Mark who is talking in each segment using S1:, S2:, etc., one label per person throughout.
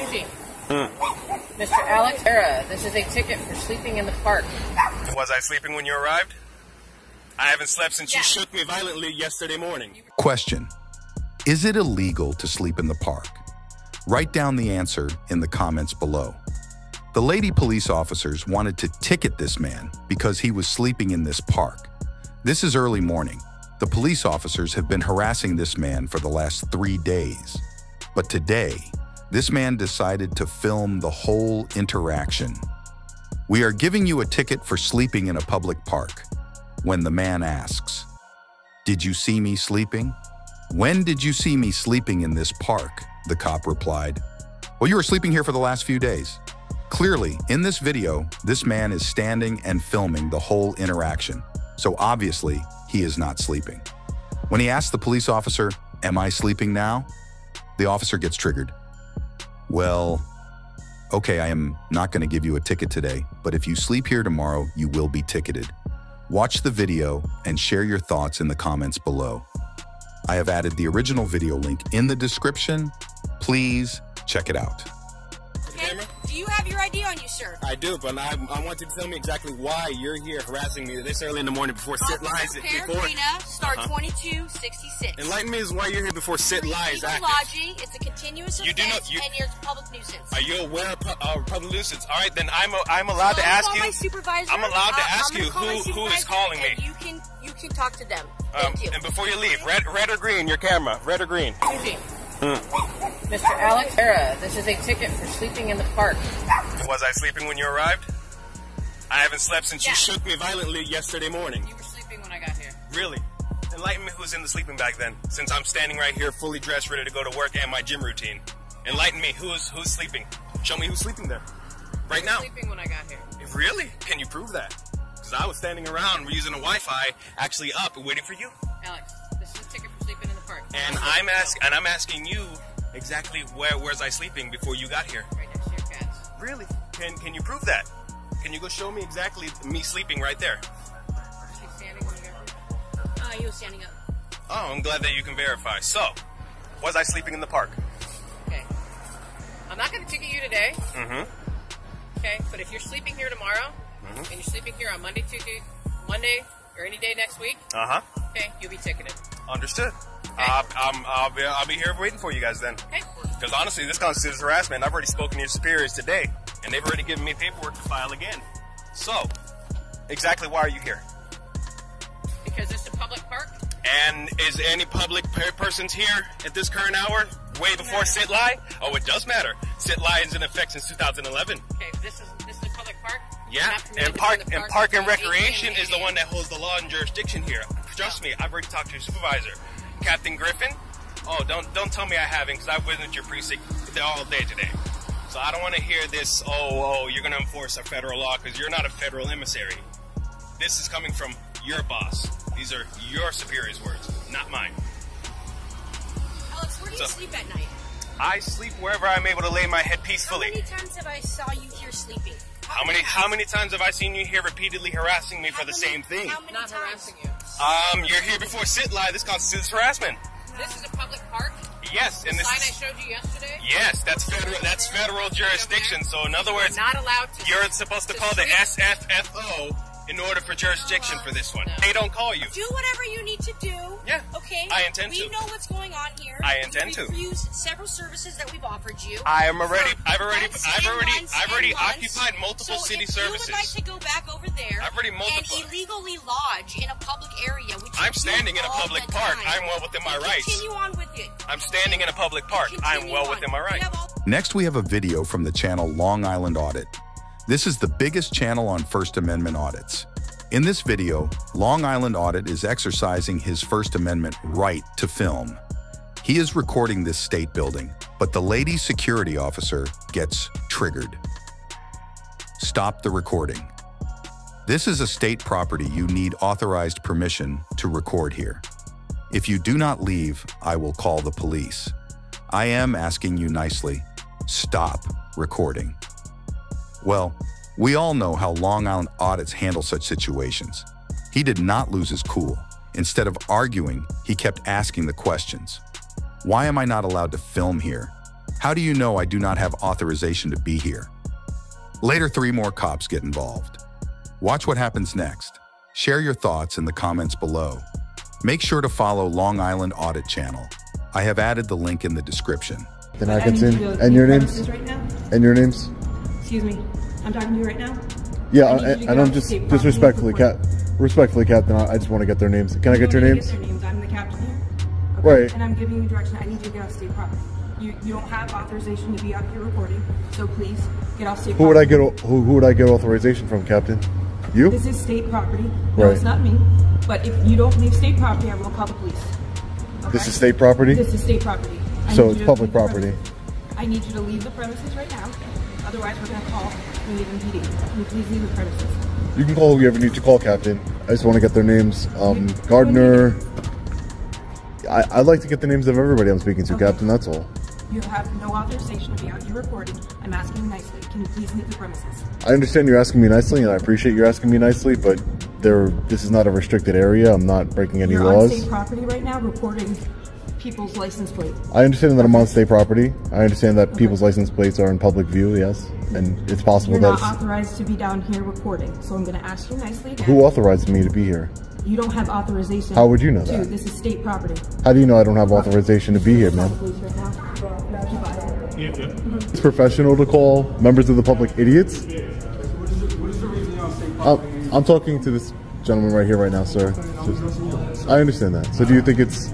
S1: Eugene. Mr. Alex Era, this is a ticket for sleeping in the park.
S2: Was I sleeping when you arrived? I haven't slept since you shook me violently yesterday morning.
S3: Question: is it illegal to sleep in the park? Write down the answer in the comments below. The lady police officers wanted to ticket this man because he was sleeping in this park. This is early morning. The police officers have been harassing this man for the last 3 days. But today, this man decided to film the whole interaction. We are giving you a ticket for sleeping in a public park. When the man asks, "Did you see me sleeping?" "When did you see me sleeping in this park?" the cop replied. "Well, you were sleeping here for the last few days." Clearly, in this video, this man is standing and filming the whole interaction. So obviously, he is not sleeping. When he asks the police officer, "Am I sleeping now?" the officer gets triggered. "Well, okay, I am not going to give you a ticket today, but if you sleep here tomorrow, you will be ticketed." Watch the video and share your thoughts in the comments below. I have added the original video link in the description. Please check it out.
S4: Okay. Do you have your ID on you, sir?
S2: I do, but I want you to tell me exactly why you're here harassing me this early in the morning before sit lies.
S4: Star 2266.
S2: Enlighten me as why you're here before sit lies.
S4: Lodging. It's a continuous offense, and you're a public nuisance.
S2: Are you aware of public nuisance? All right, then I'm allowed to ask you.
S4: My supervisor.
S2: I'm allowed to ask you who is calling me.
S4: You can talk to them. Thank you.
S2: And before you leave, red or green, your camera, red or green.
S1: Eugene. Mr. Alex Era, this is a ticket for sleeping in the park.
S2: Was I sleeping when you arrived? I haven't slept since you shook me violently yesterday morning.
S1: You were sleeping when I got here.
S2: Really? Enlighten me who's in the sleeping bag then, since I'm standing right here fully dressed, ready to go to work and my gym routine. Enlighten me who's sleeping. Show me who's sleeping there. Right now.
S1: Sleeping when I got here.
S2: Really? Can you prove that? Because I was standing around using a Wi-Fi, actually up and waiting for you.
S1: Alex, this is a ticket for sleeping in the park.
S2: And I'm asking you exactly where's I sleeping before you got here.
S1: Right next to your cats.
S2: Really? Can you prove that? Can you go show me exactly me sleeping right there?
S1: Was he standing when you got here?
S4: He was standing up.
S2: Oh, I'm glad that you can verify. So, was I sleeping in the park?
S1: Okay. I'm not going to ticket you today.
S2: Mm-hmm.
S1: Okay, but if you're sleeping here tomorrow, and you're sleeping here on Monday, Monday, or any day next week, okay, you'll be ticketed.
S2: Understood. Okay. I'll be here waiting for you guys then.
S1: Okay.
S2: Because honestly, this constitutes harassment. I've already spoken to your superiors today, and they've already given me paperwork to file again. So, exactly why are you here?
S1: Because it's a public park.
S2: And is any public persons here at this current hour? Way before sit lie? Oh, it does matter. Sit lie is in effect since 2011.
S1: Okay, this is a public park.
S2: Yeah, and park and recreation is the one that holds the law and jurisdiction here. Trust me, I've already talked to your supervisor, Captain Griffin. Oh, don't tell me I haven't, because I've visited your precinct all day today. So I don't want to hear this. Oh, you're going to enforce a federal law because you're not a federal emissary. This is coming from your boss. These are your superior's words, not mine.
S4: Alex, where do you sleep at night?
S2: I sleep wherever I'm able to lay my head peacefully.
S4: How many times have I saw you here sleeping?
S2: How many times have I seen you here repeatedly harassing me for the same thing?
S4: How many times?
S1: Harassing you.
S2: You're here before sit lie. This constitutes harassment.
S1: This is a public park.
S2: Yes, and
S1: the
S2: this
S1: sign I showed you yesterday.
S2: Yes, that's federal jurisdiction. So in other words,
S1: not allowed to.
S2: You're supposed to call the SFFO in order for jurisdiction for this one. No. They don't call you.
S4: Do whatever you need to do.
S2: Yeah.
S4: Okay.
S2: I intend to.
S4: We know what's going on here.
S2: I intend to.
S4: We've used several services that we've offered you.
S2: I've already occupied multiple city services.
S4: You would like to go back over there and illegally lodge in a public area.
S2: I'm standing in a public park. I'm well within my rights.
S4: Continue on with it.
S2: I'm standing in a public park. I'm well within my rights.
S3: Next, we have a video from the channel Long Island Audit. This is the biggest channel on First Amendment audits. In this video, Long Island Audit is exercising his First Amendment right to film. He is recording this state building, but the lady security officer gets triggered. Stop the recording. This is a state property. You need authorized permission to record here. If you do not leave, I will call the police. I am asking you nicely, stop recording. Well, we all know how Long Island audits handle such situations. He did not lose his cool. Instead of arguing, he kept asking the questions. Why am I not allowed to film here? How do you know I do not have authorization to be here? Later, 3 more cops get involved. Watch what happens next. Share your thoughts in the comments below. Make sure to follow Long Island Audit channel. I have added the link in the description.
S5: Then I get in. And your names?
S6: Right now?
S5: And your names?
S6: Excuse me. I'm talking to you right now?
S5: Yeah, and I'm just respectfully, Captain, I just want to get their names. Can I get your names?
S6: I'm the captain here. Okay?
S5: Right.
S6: And I'm giving you direction. I need you to get off state property. You don't have authorization to be out here recording, so please get off state property.
S5: Who would I get authorization from, Captain? You?
S6: This is state property. No,
S5: right.
S6: It's not me. But if you don't leave state property, I will call the police. Okay?
S5: This is state property?
S6: This is state property.
S5: So it's public property.
S6: I need you to leave the premises right now. Otherwise, we're going to call New Haven PD. Can you please leave the premises?
S5: You can call whoever you need to call, Captain. I just want to get their names. Gardner. I'd like to get the names of everybody I'm speaking to, okay. Captain, that's all.
S6: You have no authorization to be out here recording. I'm asking you nicely. Can you please leave the premises?
S5: I understand you're asking me nicely, and I appreciate you asking me nicely, but this is not a restricted area. I'm not breaking any laws.
S6: You're on state property right now recording people's license plate.
S5: I understand that I'm on state property. I understand that people's license plates are in public view, yes. And it's possible
S6: you're
S5: that
S6: not authorized to be down here recording, so I'm going to ask you nicely again.
S5: Who authorized me to be here?
S6: You don't have authorization.
S5: How would you know that?
S6: This is state property.
S5: How do you know I don't have authorization to be here, man? It's professional to call members of the public idiots?
S7: What is the reason y'all state property?
S5: I'm talking to this gentleman right here, right now, sir. I understand that. So do you think it's...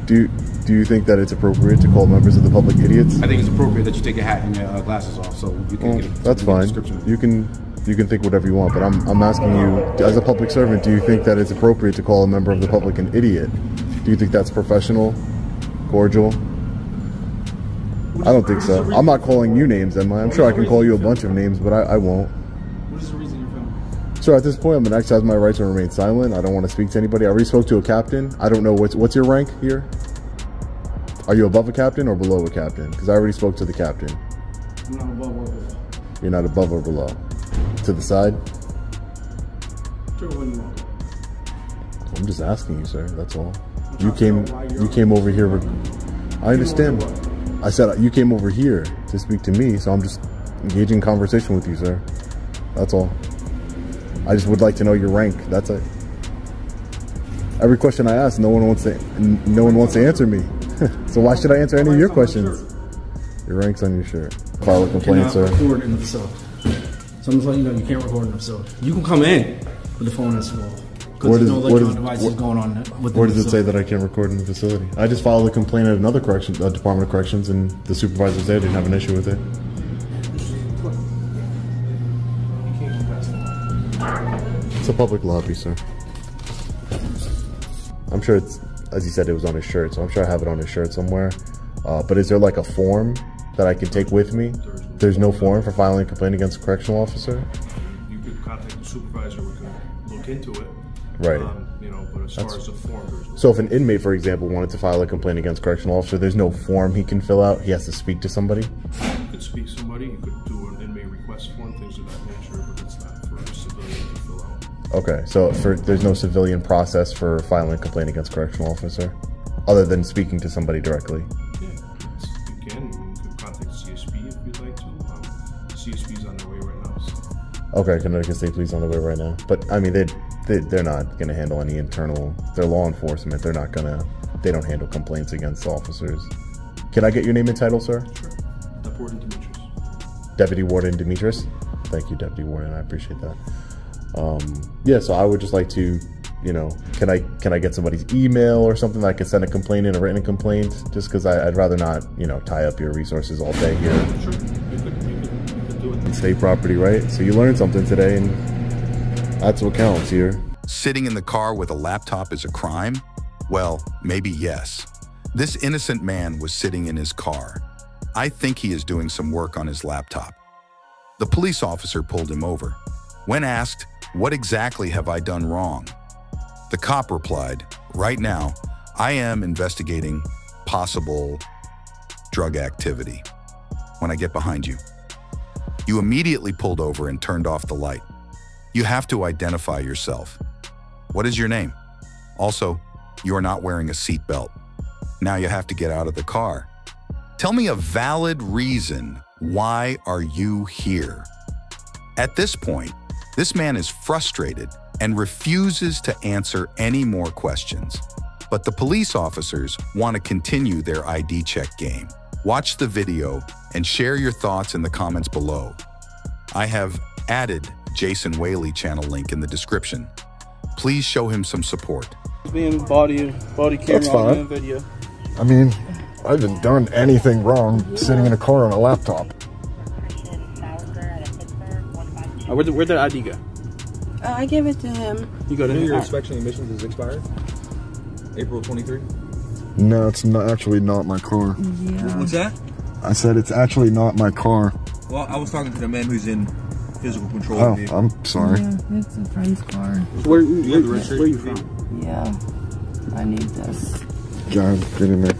S5: Do you think that it's appropriate to call members of the public idiots?
S7: I think it's appropriate that you take your hat and your glasses off, so you can get
S5: that's fine. You can think whatever you want, but I'm asking you, as a public servant, do you think that it's appropriate to call a member of the public an idiot? Do you think that's professional, cordial? I don't think so. I'm not calling you names, am I? I'm sure I can call you a bunch of names, but I won't.
S7: What is the reason you're filming?
S5: So at this point, I'm going to exercise my right to remain silent. I don't want to speak to anybody. I already spoke to a captain. I don't know what's your rank here? Are you above a captain or below a captain? Because I already spoke to the captain.
S7: I'm not above or below.
S5: You're not above or below. To the side?
S7: Sure, when you want.
S5: I'm just asking you, sir. That's all. You came over here. I understand. I said you came over here to speak to me, so I'm just engaging in conversation with you, sir. That's all. I just would like to know your rank. That's it. Every question I ask, no one wants to answer me. So why should I answer any of your questions? Your rank's on your shirt. File a complaint, sir.
S7: You cannot record in the facility. So I'm just letting you know you can't record in the facility. You can come in, but the phone has to go off. Because there's no electronic devices going on with
S5: Where does it say that I can't record in the facility? I just filed a complaint at another Department of Corrections, and the supervisors there didn't have an issue with it. It's a public lobby, sir. I'm sure it's, as he said, it was on his shirt, so I'm sure I have it on his shirt somewhere. But is there like a form that I can take with me? There's no form for filing a complaint against a correctional officer?
S8: You could contact the supervisor, we could look into it.
S5: Right.
S8: But as far as the form, there's no.
S5: So if an inmate, for example, wanted to file a complaint against a correctional officer, there's no form he can fill out? He has to speak to somebody?
S8: You could speak to somebody, you could do an inmate request form, things of that nature, but it's not for a civilian to fill out.
S5: Okay, so there's no civilian process for filing a complaint against a correctional officer, other than speaking to somebody directly?
S8: Yeah, you can contact CSP if you'd like to. CSP's on their way right now. So.
S5: Okay, Connecticut State Police on the way right now. But I mean, they're not going to handle any internal. They're law enforcement. They're not going to. They don't handle complaints against officers. Can I get your name and title, sir?
S8: Sure. Deputy Warden Demetrius.
S5: Deputy Warden Demetrius. Thank you, Deputy Warden. I appreciate that. Yeah, so I would just like to, can I get somebody's email or something that I can send a complaint in, a written complaint? Just because I'd rather not, tie up your resources all day here.
S8: Sure. You could do it.
S5: It's state property, right? So you learned something today, and that's what counts here.
S3: Sitting in the car with a laptop is a crime? Well, maybe yes. This innocent man was sitting in his car. I think he is doing some work on his laptop. The police officer pulled him over. When asked, "What exactly have I done wrong?" the cop replied, "Right now, I am investigating possible drug activity." When I get behind you, you immediately pulled over and turned off the light. You have to identify yourself. What is your name? Also, you are not wearing a seat belt. Now you have to get out of the car. Tell me a valid reason. Why are you here? At this point, this man is frustrated and refuses to answer any more questions. But the police officers want to continue their ID check game. Watch the video and share your thoughts in the comments below. I have added Jason Whaley channel link in the description. Please show him some support.
S7: Being body camera on video.
S5: I mean, I haven't done anything wrong sitting in a car on a laptop.
S7: Where'd the ID go?
S6: I gave it to him.
S7: You got
S9: your inspection emissions is expired? April 23?
S5: No, it's not actually not my car.
S6: Yeah.
S9: What's that?
S5: I said it's actually not my car.
S9: Well, I was talking to the man who's in physical control.
S5: Oh, I'm sorry.
S6: Yeah, it's a friend's car.
S7: Where are you from?
S6: Yeah, I need this.
S5: John, get in there.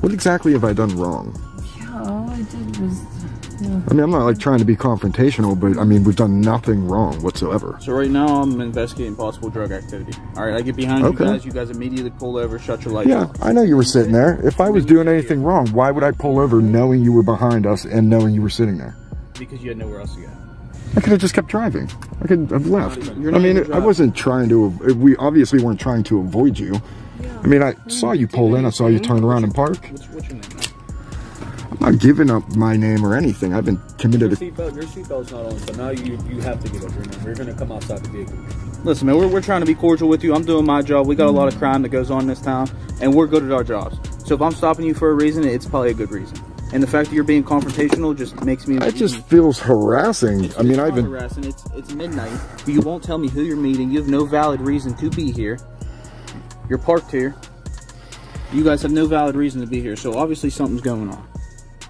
S5: What exactly have I done wrong?
S6: Yeah, all I did was... Yeah.
S5: I mean, I'm not like trying to be confrontational, but I mean, we've done nothing wrong whatsoever.
S7: So right now, I'm investigating possible drug activity. All right, I get behind you guys. You guys immediately pull over, shut your lights off.
S5: Yeah, I know you were sitting there. If I was doing anything wrong, why would I pull over knowing you were behind us and knowing you were sitting there?
S7: Because you had nowhere else to go.
S5: I could have just kept driving. I could have left. I mean, I wasn't trying to, we obviously weren't trying to avoid you. Yeah. I mean, I saw you pull in, I saw you turn around and park.
S7: What's your name?
S5: I'm not giving up my name or anything. I've been committed to...
S9: Your seatbelt's not on, so now you have to give up your name. You're going to come outside the vehicle.
S7: Listen, man, we're trying to be cordial with you. I'm doing my job. We got a lot of crime that goes on in this town, and we're good at our jobs. So if I'm stopping you for a reason, it's probably a good reason. And the fact that you're being confrontational just makes me...
S5: That just feels harassing. I mean, I've been...
S7: harassing. It's midnight. You won't tell me who you're meeting. You have no valid reason to be here. You're parked here. You guys have no valid reason to be here, so obviously something's going on.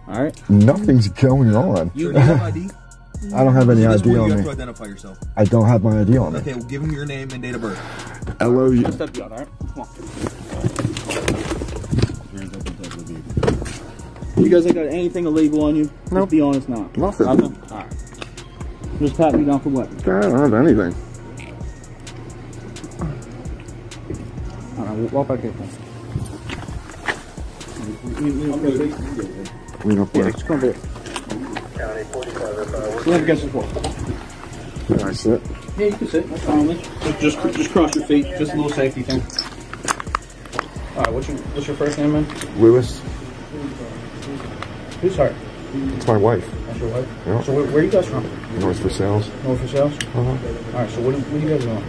S7: All right?
S5: Nothing's going on.
S9: You have ID?
S5: I don't have any ID on me.
S9: You have to identify yourself.
S5: I don't have my ID on me.
S9: Okay, well, give him your name and date of birth.
S5: L-O-U...
S7: I'll step you out, all right? Come on. You guys ain't got anything illegal on you?
S5: Nope.
S7: Let's be honest now.
S5: Nothing.
S7: All right. Just pat me down for what?
S5: I don't have anything.
S7: All right, walk back here.
S5: Clean up where?
S7: Just come over here. Lean against the wall.
S5: Can I sit?
S7: Yeah, you can sit. That's fine with me. Just cross your feet. Just a little safety thing. All right, what's your first name, man?
S5: Lewis.
S7: Who's her?
S5: It's my wife.
S7: That's your wife?
S5: Yeah.
S7: So where are you guys from?
S5: North for sales.
S7: North for sales?
S5: Uh-huh.
S7: All right, so what are you guys doing?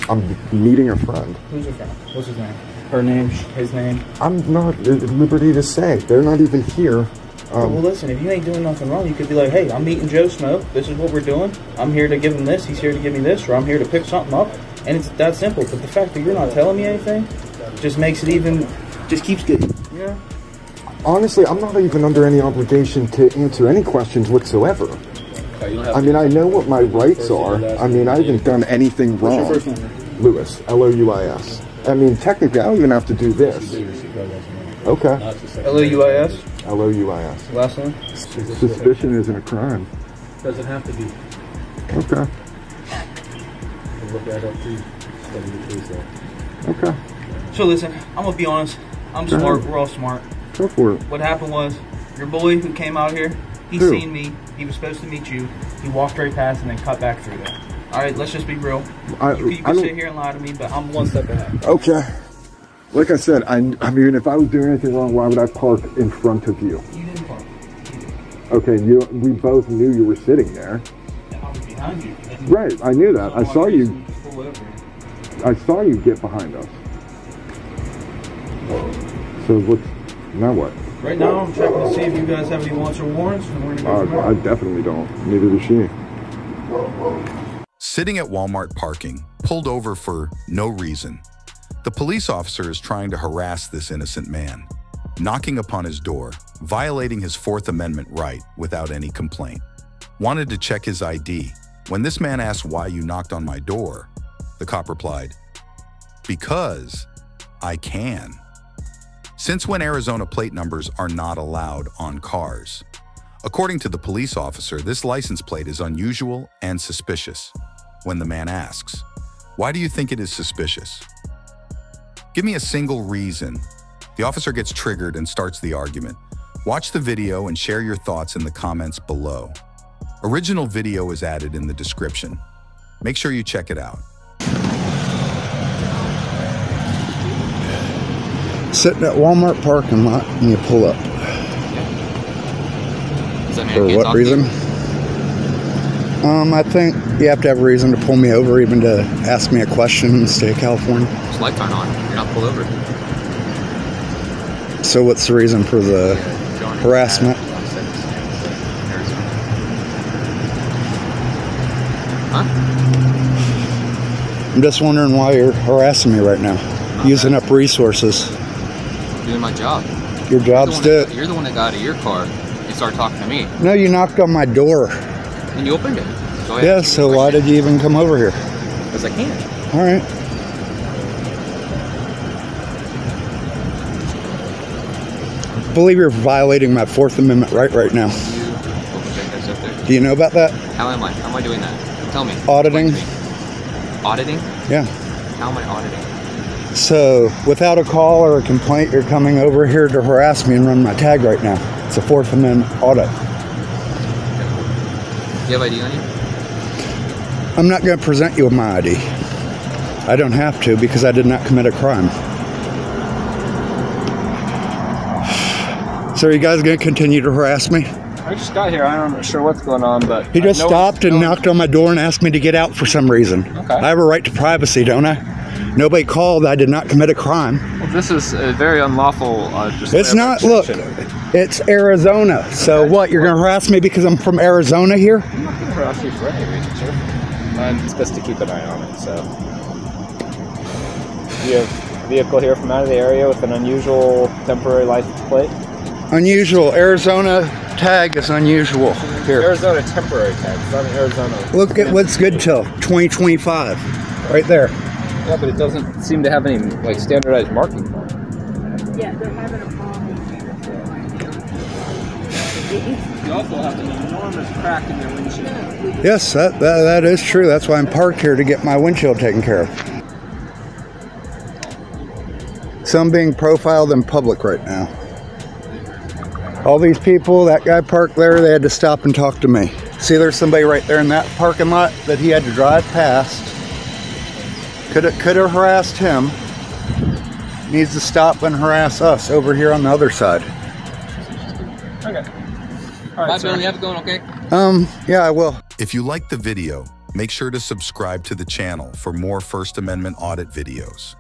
S5: I'm meeting a friend.
S7: Who's your friend? What's his name? Her name? His name?
S5: I'm not at liberty to say. They're not even here.
S7: Well, listen, if you ain't doing nothing wrong, you could be like, hey, I'm meeting Joe Smoke. This is what we're doing. I'm here to give him this. He's here to give me this. Or I'm here to pick something up. And it's that simple. But the fact that you're not telling me anything just makes it even, just keeps getting, you know?
S5: Honestly, I'm not even under any obligation to answer any questions whatsoever. I mean, I know what my rights are. I mean, I haven't done anything wrong.
S7: What's your first name?
S5: Lewis. L-O-U-I-S. I mean, technically, I don't even have to do this. Okay.
S7: L-O-U-I-S?
S5: L-O-U-I-S.
S7: Last name?
S5: Suspicion isn't a crime.
S9: Doesn't have to be.
S5: Okay.
S9: Look that up too. Study the case out.
S5: Okay.
S7: So listen, I'm going to be honest. I'm smart. We're all smart.
S5: Go for it.
S7: What happened was, your boy who came out here, he
S5: Who?
S7: seen me. He was supposed to meet you. He walked right past and then cut back through there. All right, let's just be real. You can sit here and lie to me, but I'm one step ahead.
S5: Okay. Like I said, I mean, if I was doing anything wrong, why would I park in front of you?
S7: You didn't park.
S5: Okay, we both knew you were sitting there.
S7: I was behind you.
S5: Right, I knew that. I saw you.
S7: Just pull over.
S5: I saw you get behind us. So now what?
S7: Right now, I'm checking to see if you guys have any wants or warrants, and we're gonna go
S5: I definitely don't. Neither does she.
S3: Sitting at Walmart parking, pulled over for no reason. The police officer is trying to harass this innocent man, knocking upon his door, violating his Fourth Amendment right without any complaint. Wanted to check his ID. When this man asked why you knocked on my door, the cop replied, "Because I can." Since when Arizona plate numbers are not allowed on cars? According to the police officer, this license plate is unusual and suspicious. When the man asks, "Why do you think it is suspicious?" Give me a single reason. The officer gets triggered and starts the argument. Watch the video and share your thoughts in the comments below. Original video is added in the description. Make sure you check it out.
S10: Sitting at Walmart parking lot and you pull up. For what reason? I think you have to have a reason to pull me over, even to ask me a question in the state of California.
S11: There's lights aren't on. You're not pulled over.
S10: So what's the reason for the harassment?
S11: Huh?
S10: I'm just wondering why you're harassing me right now. Using up resources.
S11: Doing my job.
S10: Your job's
S11: You're the one that got out of your car and started talking to me.
S10: No, you knocked on my door.
S11: And you opened it. Go ahead.
S10: Yeah, so why did you even come over here?
S11: Because I can.
S10: All right. I believe you're violating my Fourth Amendment right now. Do you know about that?
S11: How am I? How am I doing that? Tell me.
S10: Auditing.
S11: Auditing?
S10: Yeah.
S11: How am I auditing?
S10: So, without a call or a complaint, you're coming over here to harass me and run my tag right now. It's a Fourth Amendment audit.
S11: Do you have ID on you?
S10: I'm not going to present you with my ID. I don't have to because I did not commit a crime. So are you guys going to continue to harass me?
S12: I just got here. I'm not sure what's going on, but...
S10: He just stopped and knocked on my door and asked me to get out for some reason.
S12: Okay.
S10: I have a right to privacy, don't I? Nobody called. I did not commit a crime.
S12: Well, this is a very unlawful...
S10: It's not. Look, it's Arizona. So what, you're going to harass me because I'm from Arizona here?
S12: I'm not going to harass you for any reason, sir. It's best to keep an eye on it, so... You have a vehicle here from out of the area with an unusual temporary license plate?
S10: Unusual. Arizona tag is unusual here.
S12: Arizona temporary tag. It's not an Arizona.
S10: Look at what's good till 2025. Right there.
S12: Yeah, but it doesn't seem to have any like standardized marking.
S6: Yeah, they're having a problem.
S12: You also have an enormous crack in your windshield.
S10: Yes, that is true. That's why I'm parked here, to get my windshield taken care of. So I'm being profiled in public right now. All these people, that guy parked there, they had to stop and talk to me. See, there's somebody right there in that parking lot that he had to drive past. Could have harassed him. Needs to stop and harass us over here on the other side.
S12: Okay. All right,
S11: Bill, you have it going, okay?
S10: Yeah, I will.
S3: If you liked the video, make sure to subscribe to the channel for more First Amendment audit videos.